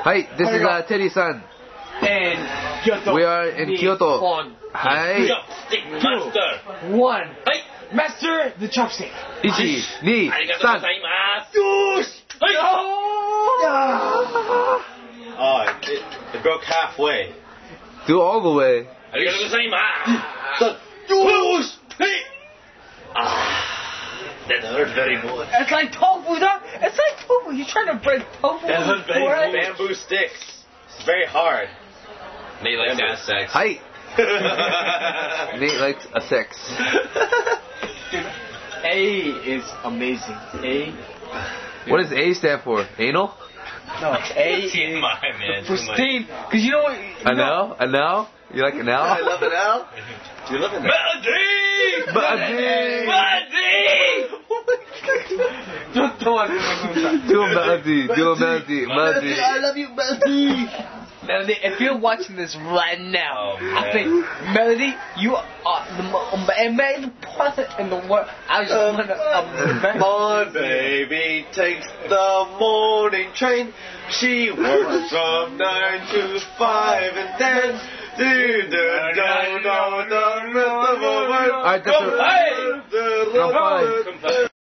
Hi, this is Teddy-san. And Kyoto. We are in Kyoto. Hi. Chopstick master. 1. Master the chopstick. 1、2、3。ありがとうございます。よし。はい。Oh, it broke halfway. Do all the way. ありがとうございます。よし。That hurt very much. It's like tofu, though. It's like tofu. You're trying to break tofu. That hurt very much. Bamboo sticks. It's very hard. Nate likes to have sex. Hi. Nate likes a sex. Dude, A is amazing. A. What does A stand for? Anal? No, A is TMI, man. pristine. Because you know what? A now? You like an I now? love it now. Do you love it now? Melody! Do a melody. Do a melody. Melody. I love you, Melody. Melody, if you're watching this right now, Oh, I think, Melody, you are the most amazing person in the world. I just want to... My baby takes the morning train. She works from 9 to 5 and then Alright, that's a... the